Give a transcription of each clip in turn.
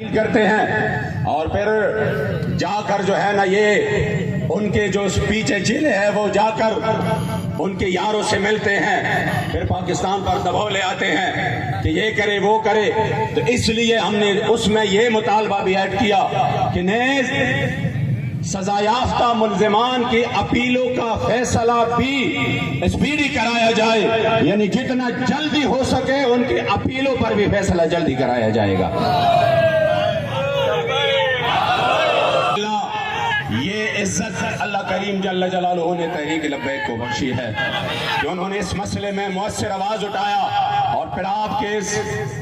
کرتے ہیں اور پھر جا کر جو ہے نا یہ ان کے جو پیچھے جلے ہیں وہ جا کر ان کے یاروں سے ملتے ہیں، پھر پاکستان پر دباؤ لے آتے ہیں کہ یہ کرے وہ کرے. تو اس لیے ہم نے اس میں یہ مطالبہ بھی ایڈ کیا کہ نیز سزا یافتہ ملزمان کی اپیلوں کا فیصلہ بھی اسپیڈی کرایا جائے، یعنی جتنا جلدی ہو سکے ان کی اپیلوں پر بھی فیصلہ جلدی کرایا جائے گا. یہ عزت اللہ کریم جل جلالہ نے تحریک لبیک کو بخشی ہے کہ انہوں نے اس مسئلے میں مؤثر آواز اٹھایا اور پھر آپ کے اس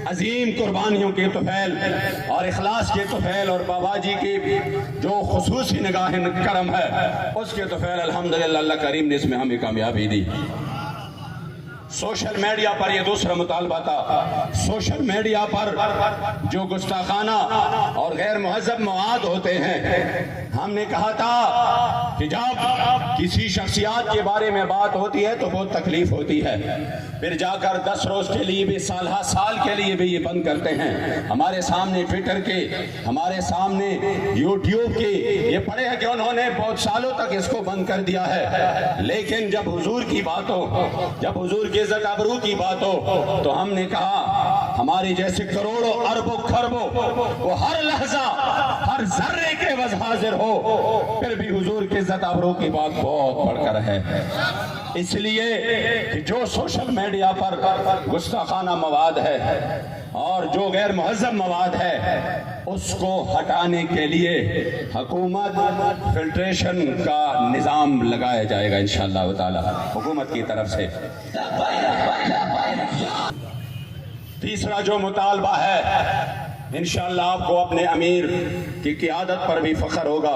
عظیم قربانیوں کے طفیل اور اخلاص کے طفیل اور بابا جی کی جو خصوصی نگاہ کرم ہے اس کے طفیل الحمدللہ اللہ کریم نے اس میں ہمیں کامیابی دی. سوشل میڈیا پر یہ دوسرا مطالبہ تھا. سوشل میڈیا پر جو گستاخانہ اور غیر مہذب مواد ہوتے ہیں، ہم نے کہا تھا کہ جب کسی شخصیات کے بارے میں بات ہوتی ہے تو بہت تکلیف ہوتی ہے، پھر جا کر 10 روز کے لیے بھی سال کے لیے بھی یہ بند کرتے ہیں. ہمارے سامنے ٹویٹر کے، ہمارے سامنے یوٹیوب کے یہ پڑے ہیں کہ انہوں نے بہت سالوں تک اس کو بند کر دیا ہے. لیکن جب حضور کی بات ہو، جب حضور کی عزت ابرو کی بات ہو تو ہم نے کہا ہماری جیسے کروڑوں اربوں خربوں وہ ہر لحظہ ہر ذرے کے وز حاضر ہو، پھر بھی حضور کی عزت ابرو کی بات بہت بڑھ کر ہے. اس لیے کہ جو سوشل میڈیا پر گستاخانہ مواد ہے اور جو غیر مہذب مواد ہے اس کو ہٹانے کے لیے حکومت فلٹریشن کا نظام لگایا جائے گا انشاءاللہ تعالی حکومت کی طرف سے. تیسرا جو مطالبہ ہے، انشاءاللہ آپ کو اپنے امیر کی قیادت پر بھی فخر ہوگا،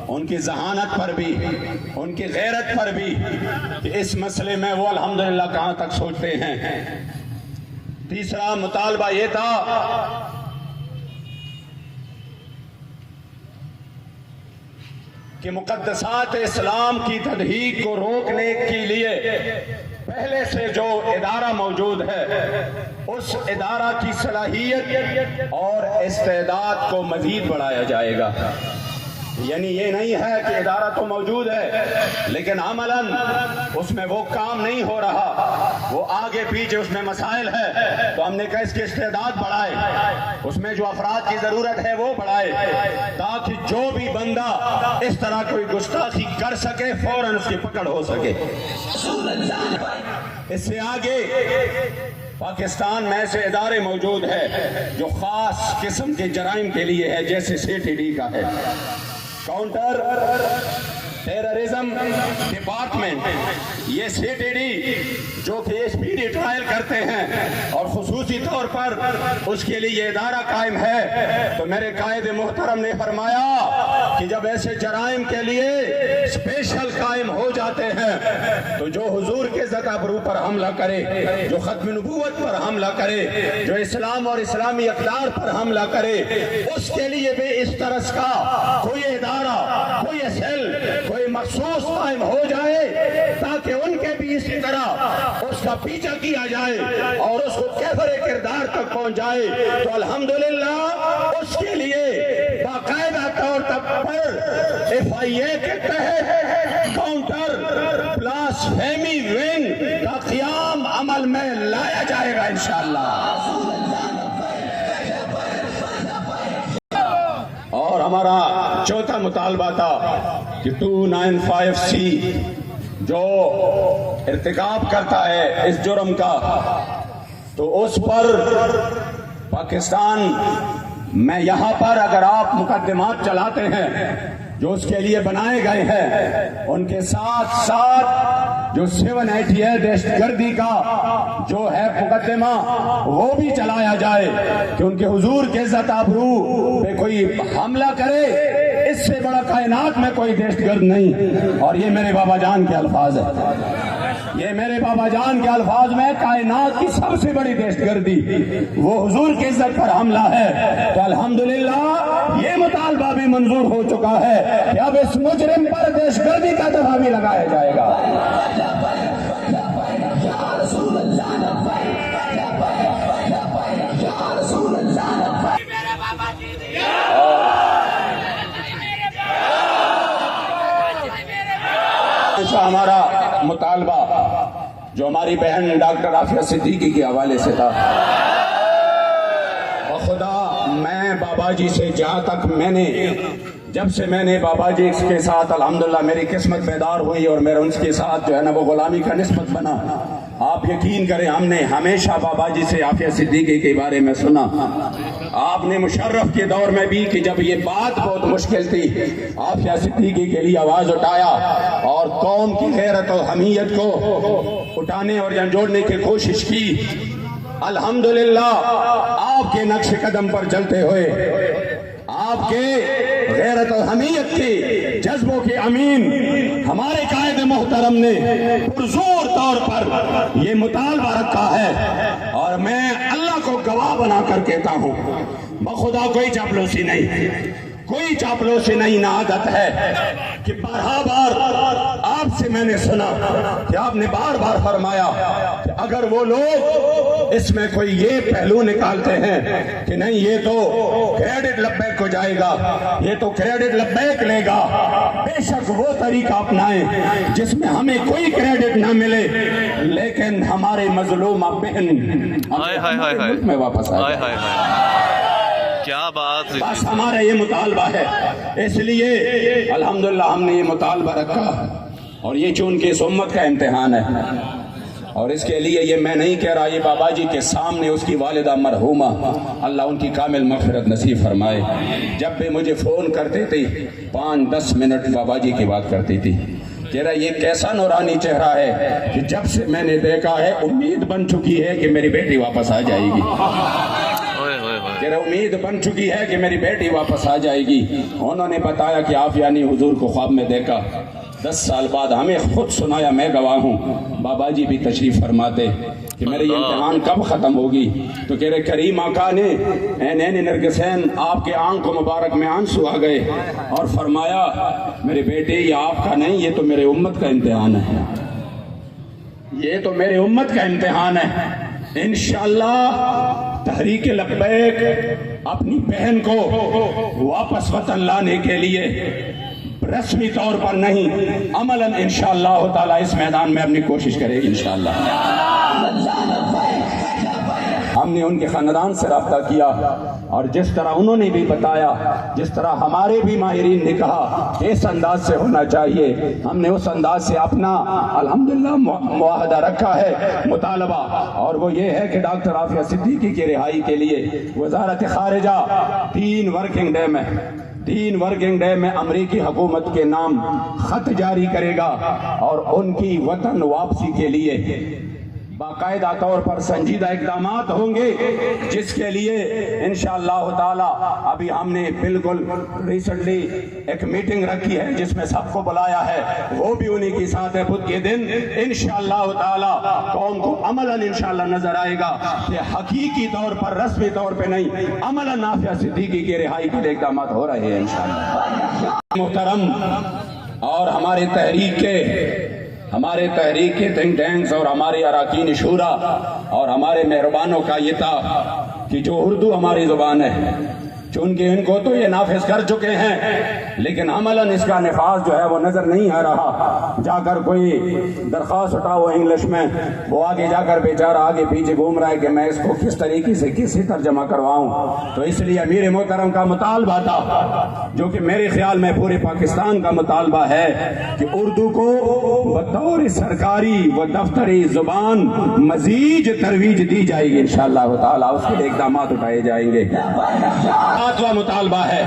ان کی ذہانت پر بھی، ان کی غیرت پر بھی، کہ اس مسئلے میں وہ الحمدللہ کہاں تک سوچتے ہیں. تیسرا مطالبہ یہ تھا کہ مقدسات اسلام کی تضحیک کو روکنے کے لیے پہلے سے جو ادارہ موجود ہے اس ادارہ کی صلاحیت اور استعداد کو مزید بڑھایا جائے گا. یعنی یہ نہیں ہے کہ ادارہ تو موجود ہے لیکن عملاً اس میں وہ کام نہیں ہو رہا، وہ آگے پیچھے اس میں مسائل ہے، تو ہم نے کہا اس کی استعداد بڑھائے، اس میں جو افراد کی ضرورت ہے وہ بڑھائے تاکہ جو بھی بندہ اس طرح کوئی گستاخی کر سکے فوراً اس کی پکڑ ہو سکے. اس سے آگے پاکستان میں ایسے ادارے موجود ہیں جو خاص قسم کے جرائم کے لیے ہے، جیسے CTD کا ہے، کاؤنٹر ٹیررزم ڈپارٹمنٹ. یہ CTD جو کہ اسپیڈی ٹرائل کرتے ہیں اور خصوصی طور پر اس کے لیے یہ ادارہ قائم ہے. تو میرے قائد محترم نے فرمایا کہ جب ایسے جرائم کے لیے اسپیشل قائم ہو جاتے ہیں تو جو حضور کے عزت ابرو پر حملہ کرے، جو ختم نبوت پر حملہ کرے، جو اسلام اور اسلامی اقدار پر حملہ کرے، اس کے لیے بھی اس طرح کا کوئی ادارہ، کوئی سیل، کوئی مخصوص قائم ہو جائے تاکہ ان کے بھی اسی طرح اس کا پیچھا کیا جائے اور اس کو کیفر کردار تک پہنچ جائے. تو الحمدللہ اس کے لیے باقاعدہ طور پر FIA کے تحت کاؤنٹر بلاسفیمی ونگ کا قیام عمل میں لایا جائے گا انشاءاللہ. اور ہمارا چوتھا مطالبہ تھا کہ 295C جو ارتکاب کرتا ہے اس جرم کا، تو اس پر پاکستان میں یہاں پر اگر آپ مقدمات چلاتے ہیں جو اس کے لیے بنائے گئے ہیں، ان کے ساتھ ساتھ جو 788 دہشت گردی کا جو ہے مقدمہ وہ بھی چلایا جائے کہ ان کے حضور کے عزت ابرو پہ کوئی حملہ کرے، اس سے بڑا کائنات میں کوئی دہشت گرد نہیں. اور یہ میرے بابا جان کے الفاظ ہیں، یہ میرے بابا جان کے الفاظ میں کائنات کی سب سے بڑی دہشت گردی وہ حضور کی عزت پر حملہ ہے. تو الحمدللہ یہ مطالبہ بھی منظور ہو چکا ہے کہ اب اس مجرم پر دہشت گردی کا دفعہ بھی لگایا جائے گا. میرے بابا جی دوسرا ہمارا مطالبہ جو ہماری بہن ڈاکٹر عافیہ صدیقی کے حوالے سے تھا، خدا میں بابا جی سے جہاں تک جب سے میں نے بابا جی کے ساتھ الحمدللہ میری قسمت بیدار ہوئی اور میرا ان کے ساتھ جو ہے نا وہ غلامی کا نسبت بنا، آپ یقین کریں ہم نے ہمیشہ بابا جی سے عافیہ صدیقی کے بارے میں سنا۔ آپ نے مشرف کے دور میں بھی کہ جب یہ بات بہت مشکل تھی عافیہ صدیقی کے لیے آواز اٹھایا اور قوم کی غیرت و حمیت کو اٹھانے اور جھنجھوڑنے کی کوشش کی۔ الحمدللہ آپ کے نقش قدم پر چلتے ہوئے آپ کے غیرت و حمیت کے جذبوں کے امین ہمارے قائد محترم نے پرزور طور پر یہ مطالبہ رکھا ہے، اور میں اللہ کو گواہ بنا کر کہتا ہوں بخدا کوئی چاپلوسی نہیں، کوئی چاپلوسی نہیں، نہ عادت ہے کہ بار آپ سے میں نے سنا کہ آپ نے بار بار فرمایا کہ اگر وہ لوگ اس میں کوئی یہ پہلو نکالتے ہیں کہ نہیں یہ تو کریڈٹ لبیک کو جائے گا، یہ تو کریڈٹ لبیک لے گا، بے شک وہ طریقہ اپنائیں جس میں ہمیں کوئی کریڈٹ نہ ملے لیکن ہمارے مظلومہ بہن ملک میں واپس آئے۔ کیا بات، بس ہمارا یہ مطالبہ ہے، اس لیے الحمدللہ ہم نے یہ مطالبہ رکھا، اور یہ چونکہ اس امت کا امتحان ہے، اور اس کے لیے یہ میں نہیں کہہ رہا، یہ بابا جی کے سامنے اس کی والدہ مرحومہ اللہ ان کی کامل مغفرت نصیب فرمائے، جب بھی مجھے فون کرتے تھے 5-10 منٹ بابا جی کی بات کرتی تھی، کہہ رہا یہ کیسا نورانی چہرہ ہے کہ جب سے میں نے دیکھا ہے امید بن چکی ہے کہ میری بیٹی واپس آ جائے گی، کہ امید بن چکی ہے کہ میری بیٹی واپس آ جائے گی۔ انہوں نے بتایا کہ عافیہ نے حضور کو خواب میں دیکھا، 10 سال بعد ہمیں خود سنایا، میں گواہ ہوں، بابا جی بھی تشریف فرماتے کہ میرے یہ امتحان کب ختم ہوگی، تو کہہ رہے کریم آقا نے عینین نرگسین آپ کے آنکھوں مبارک میں آنسو آ گئے اور فرمایا میرے بیٹے یہ آپ کا نہیں، یہ تو میرے امت کا امتحان ہے، یہ تو میرے امت کا امتحان ہے۔ انشاءاللہ تحریک لبیک اپنی بہن کو واپس وطن لانے کے لیے رسمی طور پر نہیں عملاً انشاءاللہ تعالی اس میدان میں اپنی کوشش کرے گی انشاءاللہ۔ ہم نے ان کے خاندان سے رابطہ کیا، اور جس طرح انہوں نے بھی بتایا، جس طرح ہمارے بھی ماہرین نے کہا کہ اس انداز سے ہونا چاہیے، ہم نے اس انداز سے اپنا الحمدللہ معاہدہ رکھا ہے، مطالبہ، اور وہ یہ ہے کہ ڈاکٹر عافیہ صدیقی کی رہائی کے لیے وزارت خارجہ 3 ورکنگ ڈے میں امریکی حکومت کے نام خط جاری کرے گا، اور ان کی وطن واپسی کے لیے باقاعدہ طور پر سنجیدہ اقدامات ہوں گے، جس کے لیے انشاءاللہ تعالی ابھی ہم نے بالکل ریسنٹلی ایک میٹنگ رکھی ہے جس میں سب کو بلایا ہے، وہ بھی انہی کے ساتھ ہے بدھ کے دن انشاءاللہ تعالی قوم کو عملاً انشاءاللہ نظر آئے گا کہ حقیقی طور پر رسمی طور پہ نہیں عملاً عافیہ صدیقی کی رہائی کے لیے اقدامات ہو رہے ہیں انشاءاللہ۔ محترم، اور ہمارے تحریک کے تھنک ٹینکس اور ہمارے اراکین شورا اور ہمارے مہربانوں کا یہ تھا کہ جو اردو ہماری زبان ہے چونکہ ان کو تو یہ نافذ کر چکے ہیں لیکن عملاً اس کا نفاذ جو ہے وہ نظر نہیں آ رہا، جا کر کوئی درخواست اٹھاؤ انگلش میں، وہ آگے جا کر بیچارہ آگے پیچھے گھوم رہا ہے کہ میں اس کو کس طریقے سے کسی ترجمہ کرواؤں۔ تو اس لیے امیر محترم کا مطالبہ تھا، جو کہ میرے خیال میں پورے پاکستان کا مطالبہ ہے، کہ اردو کو بطور سرکاری و دفتری زبان مزید ترویج دی جائے گی انشاءاللہ تعالیٰ، اس کے لیے اقدامات اٹھائے جائیں گے۔ ساتواں مطالبہ ہے،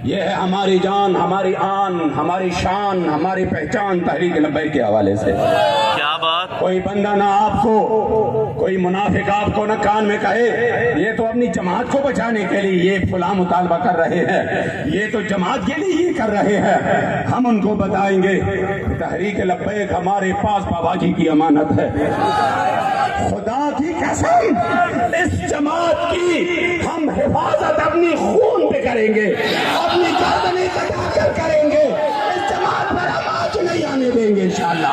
یہ ہے ہماری جان، ہماری آن، ہماری شان، ہماری پہچان تحریک لبیک کے حوالے سے۔ کیا بات، کوئی بندہ نہ آپ کو، کوئی منافق آپ کو نہ کان میں کہے یہ تو اپنی جماعت کو بچانے کے لیے یہ فلاں مطالبہ کر رہے ہیں، یہ تو جماعت کے لیے یہ کر رہے ہیں۔ ہم ان کو بتائیں گے تحریک لبیک ہمارے پاس بابا جی کی امانت ہے، خدا کی قسم اس جماعت کی ہم حفاظت اپنی خون پہ کریں گے، اپنی گردنیں کٹا کر کریں گے، اس جماعت پر ہم آنچ نہیں آنے دیں گے انشاءاللہ۔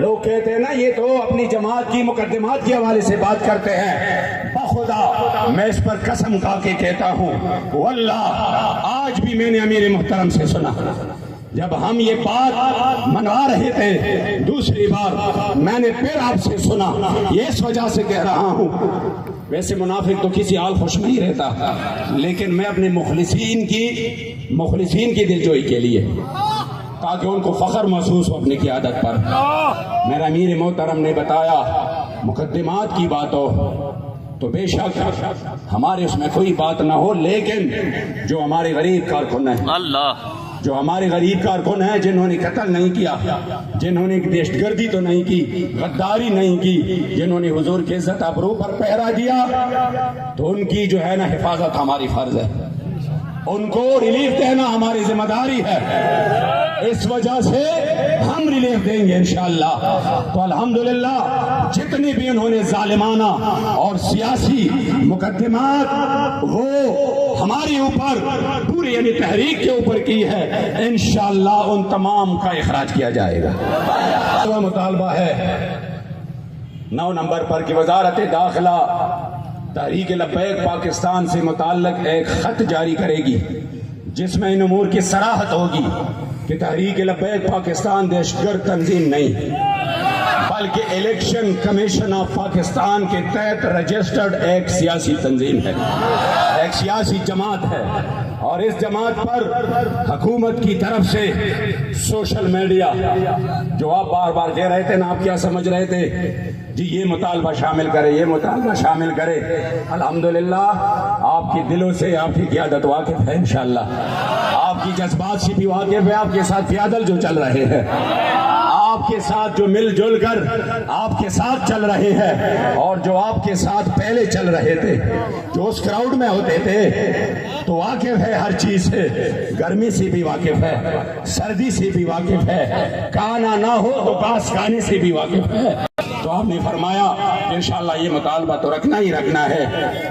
لوگ کہتے ہیں نا یہ تو اپنی جماعت کی مقدمات کے حوالے سے بات کرتے ہیں، بخدا میں اس پر قسم کھا کے کہتا ہوں واللہ آج بھی میں نے امیر محترم سے سنا جب ہم یہ بات منوا رہے تھے، دوسری بار میں نے پھر آپ سے سنا، یہ اس وجہ سے کہہ رہا ہوں، ویسے منافق تو کسی حال خوش نہیں رہتا، لیکن میں اپنے مخلصین کی دلجوئی کے لیے، تاکہ ان کو فخر محسوس ہو اپنی قیادت پر، میرا امیر محترم نے بتایا مقدمات کی بات ہو تو بے شک ہمارے اس میں کوئی بات نہ ہو، لیکن جو ہمارے غریب کارکن ہیں، اللہ جو ہمارے غریب کارکن ہیں جنہوں نے قتل نہیں کیا، جنہوں نے دہشت گردی تو نہیں کی، غداری نہیں کی، جنہوں نے حضور کی عزت آبرو پر پہرا دیا، تو ان کی جو ہے نا حفاظت ہماری فرض ہے، ان کو ریلیف دینا ہماری ذمہ داری ہے، اس وجہ سے ہم ریلیف دیں گے انشاءاللہ۔ تو الحمدللہ جتنی بھی انہوں نے ظالمانہ اور سیاسی مقدمات وہ ہماری اوپر پوری یعنی تحریک کے اوپر کی ہے، انشاءاللہ ان تمام کا اخراج کیا جائے گا۔ تو مطالبہ ہے 9 نمبر پر کہ وزارت داخلہ تحریک لبیک پاکستان سے متعلق ایک خط جاری کرے گی جس میں ان امور کی صراحت ہوگی کہ تحریک لبیک پاکستان دہشت گرد تنظیم نہیں بلکہ الیکشن کمیشن آف پاکستان کے تحت رجسٹرڈ ایک سیاسی تنظیم ہے، ایک سیاسی جماعت ہے، اور اس جماعت پر حکومت کی طرف سے سوشل میڈیا جو آپ بار بار کہہ رہے تھے نا، آپ کیا سمجھ رہے تھے جی یہ مطالبہ شامل کرے، یہ مطالبہ شامل کرے، الحمدللہ آپ کے دلوں سے آپ کی قیادت واقف ہے، انشاءاللہ آپ کی جذبات سے بھی واقف ہے، آپ کے ساتھ پیادل جو چل رہے ہیں، آپ کے ساتھ جو مل جل کر آپ کے ساتھ چل رہے ہیں، اور جو آپ کے ساتھ پہلے چل رہے تھے، جو اس کراؤڈ میں ہوتے تھے، تو واقف ہے ہر چیز سے، گرمی سے بھی واقف ہے، سردی سے بھی واقف ہے، کھانا نہ ہو تو پاس کھانے سے بھی واقف ہے۔ تو آپ نے فرمایا کہ انشاءاللہ یہ مطالبہ تو رکھنا ہی رکھنا ہے،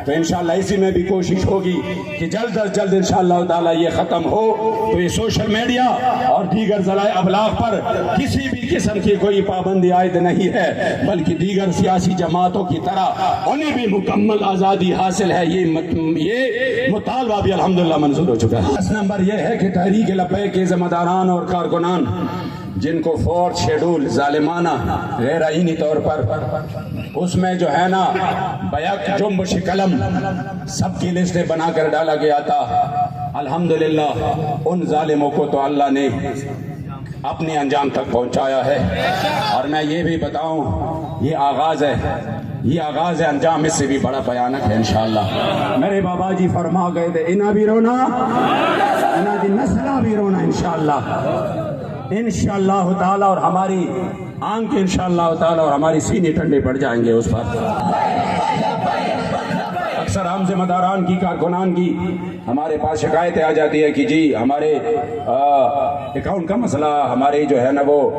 تو انشاءاللہ اسی میں بھی کوشش ہوگی کہ جلد از جلد انشاءاللہ تعالی یہ ختم ہو، تو یہ سوشل میڈیا اور دیگر ذرائع ابلاغ پر کسی بھی قسم کی کوئی پابندی عائد نہیں ہے، بلکہ دیگر سیاسی جماعتوں کی طرح انہیں بھی مکمل آزادی حاصل ہے، یہ مطالبہ بھی الحمدللہ منظور ہو چکا ہے۔ 10 نمبر یہ ہے کہ تحریک لبیک کے ذمہ داران اور کارکنان جن کو 4 شیڈول ظالمانہ غیر آئینی طور پر اس میں جو ہے نا بیک جنبش قلم سب کی لسٹیں بنا کر ڈالا گیا تھا، الحمدللہ ان ظالموں کو تو اللہ نے اپنے انجام تک پہنچایا ہے، اور میں یہ بھی بتاؤں یہ آغاز ہے، یہ آغاز ہے، انجام اس سے بھی بڑا بھیانک ہے انشاءاللہ۔ میرے بابا جی فرما گئے تھے انہاں بھی رونا انہاں دی نسلہ بھی رونا انشاءاللہ تعالی، اور ہماری آنکھ انشاءاللہ تعالی اور ہماری سینے ٹھنڈے پڑ جائیں گے اس پر۔ اکثر ہم ذمہ داران کی کارکنان کی ہمارے پاس شکایتیں آ جاتی ہے کہ جی ہمارے اکاؤنٹ کا مسئلہ، ہمارے جو ہے نا وہ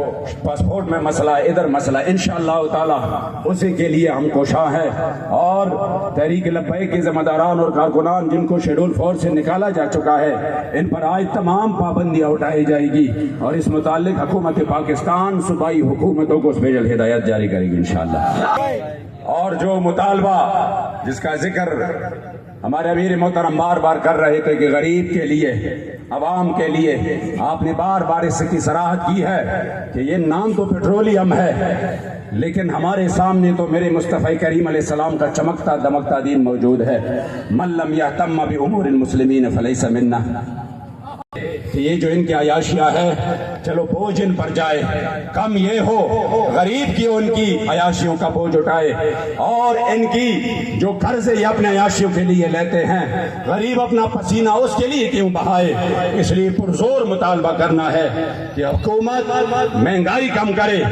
پاسپورٹ میں مسئلہ، ادھر مسئلہ، انشاءاللہ تعالی اسی کے لیے ہم کوشاں ہیں، اور تحریک لبیک کے ذمہ داران اور کارکنان جن کو شیڈول 4 سے نکالا جا چکا ہے، ان پر آج تمام پابندیاں اٹھائی جائے گی، اور اس متعلق حکومت پاکستان صوبائی حکومتوں کو اسپیشل ہدایت جاری کرے گی انشاءاللہ۔ اور جو مطالبہ جس کا ذکر ہمارے امیر محترم بار بار کر رہے تھے کہ غریب کے لیے، عوام کے لیے، آپ نے بار بار اس کی صراحت کی ہے کہ یہ نام تو پیٹرولیم ہے، لیکن ہمارے سامنے تو میرے مصطفی کریم علیہ السلام کا چمکتا دمکتا دین موجود ہے، من لم یہتم بامور المسلمین فلیس منا، کہ یہ جو ان کے عیاشیاں ہے چلو بوجھ ان پر جائے، کم یہ ہو غریب کی ان کی عیاشیوں کا بوجھ اٹھائے، اور ان کی جو قرضے یہ اپنے عیاشیوں کے لیے لیتے ہیں، غریب اپنا پسینہ اس کے لیے کیوں بہائے، اس لیے پرزور مطالبہ کرنا ہے کہ حکومت مہنگائی کم کرے،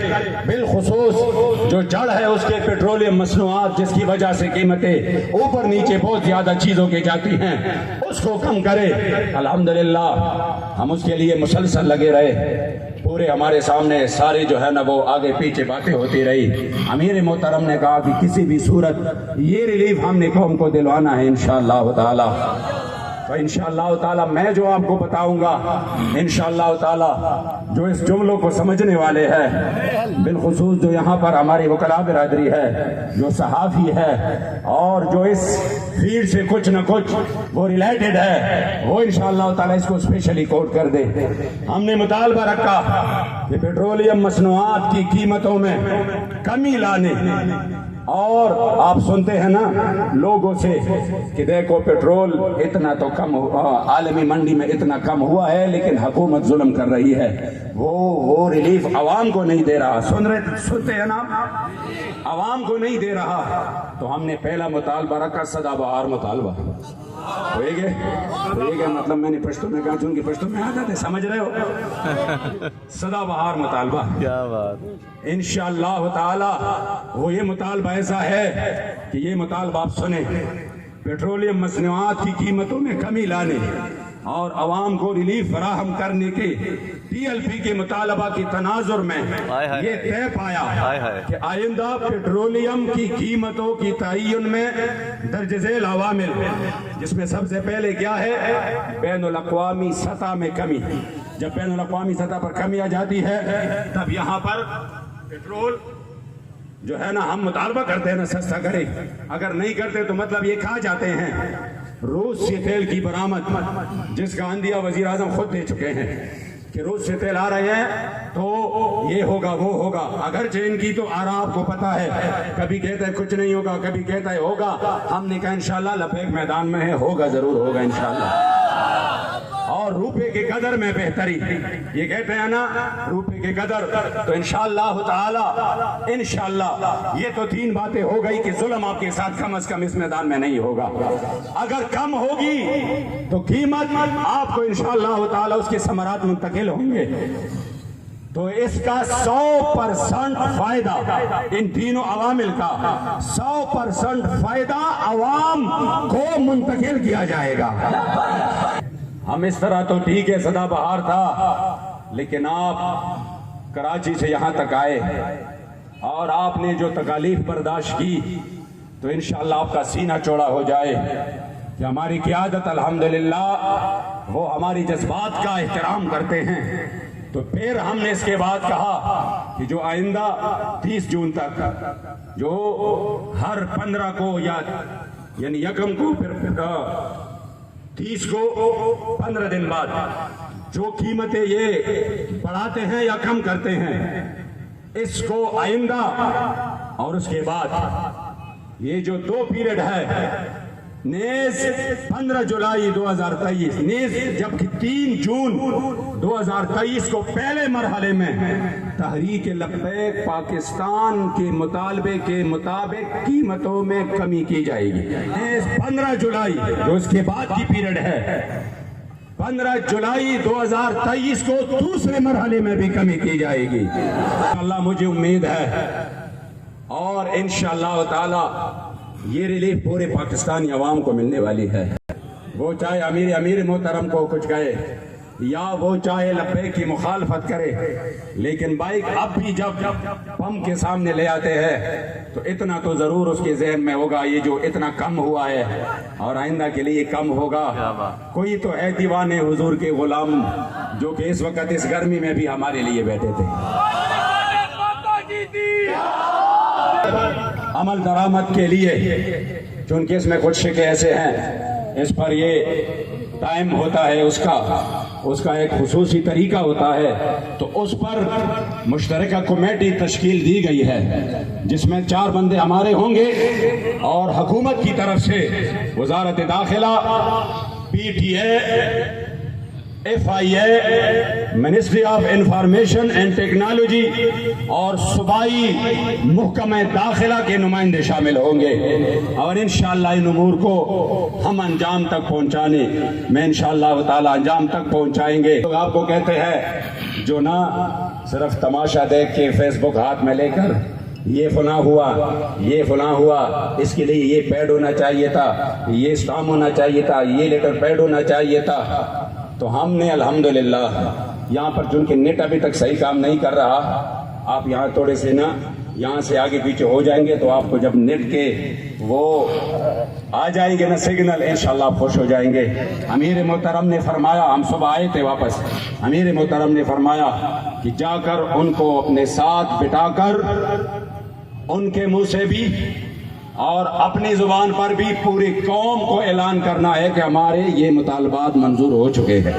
بالخصوص جو جڑ ہے اس کے پیٹرولیم مصنوعات جس کی وجہ سے قیمتیں اوپر نیچے بہت زیادہ چیزوں کی جاتی ہیں، اس کو کم کرے۔ الحمدللہ ہم اس کے لیے مسلسل لگے رہے، پورے ہمارے سامنے سارے جو ہے نا وہ آگے پیچھے باتیں ہوتی رہی، امیر محترم نے کہا کہ کسی بھی صورت یہ ریلیف ہم نے قوم کو دلوانا ہے انشاءاللہ تعالی۔ تو انشاءاللہ تعالی میں جو آپ کو بتاؤں گا انشاءاللہ تعالی جو اس جملوں کو سمجھنے والے ہیں، بالخصوص جو یہاں پر ہماری وکلاء برادری ہے، جو صحافی ہے اور جو اس فیلڈ سے کچھ نہ کچھ وہ ریلیٹڈ ہے، وہ انشاءاللہ تعالی اس کو اسپیشلی کوٹ کر دے۔ ہم نے مطالبہ رکھا کہ پیٹرولیم مصنوعات کی قیمتوں میں کمی لانے، اور آپ سنتے ہیں نا لوگوں سے کہ دیکھو پیٹرول اتنا تو کم عالمی منڈی میں اتنا کم ہوا ہے لیکن حکومت ظلم کر رہی ہے، وہ ریلیف عوام کو نہیں دے رہا، سنتے ہیں نا، عوام کو نہیں دے رہا۔ تو ہم نے پہلا مطالبہ رکھا سدا بہار مطالبہ، ہوئے گے مطلب میں نے پشتو میں کہا چونکہ پشتو میں آتا تھے، سمجھ رہے ہو، سدا بہار مطالبہ۔ کیا بات، انشاءاللہ تعالی وہ یہ مطالبہ ایسا ہے کہ یہ مطالبہ آپ سنیں، پیٹرولیم مصنوعات کی قیمتوں میں کمی لانے اور عوام کو ریلیف فراہم کرنے کے پی ایل پی کے مطالبہ کی تناظر میں یہ طے پایا کہ آئندہ پیٹرولیم کی قیمتوں کی تعین میں درج ذیل عوامل، جس میں سب سے پہلے کیا ہے، بین الاقوامی سطح میں کمی۔ جب بین الاقوامی سطح پر کمی آ جاتی ہے تب یہاں پر پیٹرول جو ہے نا ہم مطالبہ کرتے ہیں نا سستا کرے، اگر نہیں کرتے تو مطلب یہ کھا جاتے ہیں۔ روس سے تیل کی برآمد جس کا عندیہ وزیر اعظم خود دے چکے ہیں کہ روس سے تیل آ رہے ہیں تو یہ ہوگا وہ ہوگا، اگرچہ ان کی تو آرا آپ کو پتا ہے، کبھی کہتا ہے کچھ نہیں ہوگا، کبھی کہتا ہے ہوگا۔ ہم نے کہا انشاءاللہ لبیک میدان میں ہے، ہوگا ضرور ہوگا انشاءاللہ۔ اور روپے کے قدر میں بہتری، یہ کہتے ہیں نا روپے کے قدر، تو انشاءاللہ تعالی انشاءاللہ یہ تو تین باتیں ہو گئی کہ ظلم آپ کے ساتھ کم از کم اس میدان میں نہیں ہوگا۔ اگر کم ہوگی تو قیمت آپ کو انشاءاللہ تعالی اس کے ثمرات منتقل ہوں گے، تو اس کا 100% فائدہ ان تینوں عوامل کا 100% فائدہ عوام کو منتقل کیا جائے گا۔ ہم اس طرح تو ٹھیک ہے سدا بہار تھا، لیکن آپ کراچی سے یہاں تک آئے اور آپ نے جو تکالیف برداشت کی تو انشاءاللہ آپ کا سینہ چوڑا ہو جائے کہ ہماری قیادت الحمدللہ وہ ہماری جذبات کا احترام کرتے ہیں۔ تو پھر ہم نے اس کے بعد کہا کہ جو آئندہ 30 جون تک جو ہر 15 کو یعنی یکم کو پھر 30 کو 15 دن بعد جو قیمتیں یہ بڑھاتے ہیں یا کم کرتے ہیں اس کو آئندہ، اور اس کے بعد یہ جو 2 پیریڈ ہے نیز 15 جولائی 2023 نیز جبکہ 3 جون 2023 کو پہلے مرحلے میں تحریک لبیک پاکستان کے مطالبے کے مطابق قیمتوں میں کمی کی جائے گی۔ نیز 15 جولائی جو اس کے بعد کی پیریڈ ہے 15 جولائی 2023 کو دوسرے مرحلے میں بھی کمی کی جائے گی۔ اللہ مجھے امید ہے اور انشاءاللہ تعالی یہ ریلیف پورے پاکستانی عوام کو ملنے والی ہے، وہ چاہے امیر محترم کو کچھ کہے یا وہ چاہے لبیک کی مخالفت کرے، لیکن بائک اب بھی جب پمپ کے سامنے لے آتے ہیں تو اتنا تو ضرور اس کے ذہن میں ہوگا یہ جو اتنا کم ہوا ہے اور آئندہ کے لیے کم ہوگا۔ کوئی تو ہے دیوانے حضور کے غلام جو کہ اس وقت اس گرمی میں بھی ہمارے لیے بیٹھے تھے۔ عمل درآمد کے لیے چونکہ اس میں کچھ شکے ایسے ہیں اس پر یہ ٹائم ہوتا ہے، اس کا ایک خصوصی طریقہ ہوتا ہے، تو اس پر مشترکہ کمیٹی تشکیل دی گئی ہے جس میں 4 بندے ہمارے ہوں گے اور حکومت کی طرف سے وزارت داخلہ، P T A, F I A, ministry of information and technology اور صوبائی محکمہ داخلہ کے نمائندے شامل ہوں گے، اور انشاءاللہ ان امور کو ہم انجام تک پہنچانے میں انشاءاللہ تعالی انجام تک پہنچائیں گے۔ تو آپ کو کہتے ہیں جو نہ صرف تماشا دیکھ کے فیس بک ہاتھ میں لے کر یہ فلاں ہوا یہ فلاں ہوا، اس کے لیے یہ پیڈ ہونا چاہیے تھا، یہ اسٹام ہونا چاہیے تھا، یہ لیٹر پیڈ ہونا چاہیے تھا، تو ہم نے الحمدللہ یہاں پر چونکہ نیٹ ابھی تک صحیح کام نہیں کر رہا، آپ یہاں تھوڑے سے نا یہاں سے آگے پیچھے ہو جائیں گے تو آپ کو جب نیٹ کے وہ آ جائیں گے نا سگنل، انشاءاللہ آپ خوش ہو جائیں گے۔ امیر محترم نے فرمایا، ہم صبح آئے تھے واپس، امیر محترم نے فرمایا کہ جا کر ان کو اپنے ساتھ بٹھا کر ان کے منہ سے بھی اور اپنی زبان پر بھی پوری قوم کو اعلان کرنا ہے کہ ہمارے یہ مطالبات منظور ہو چکے ہیں۔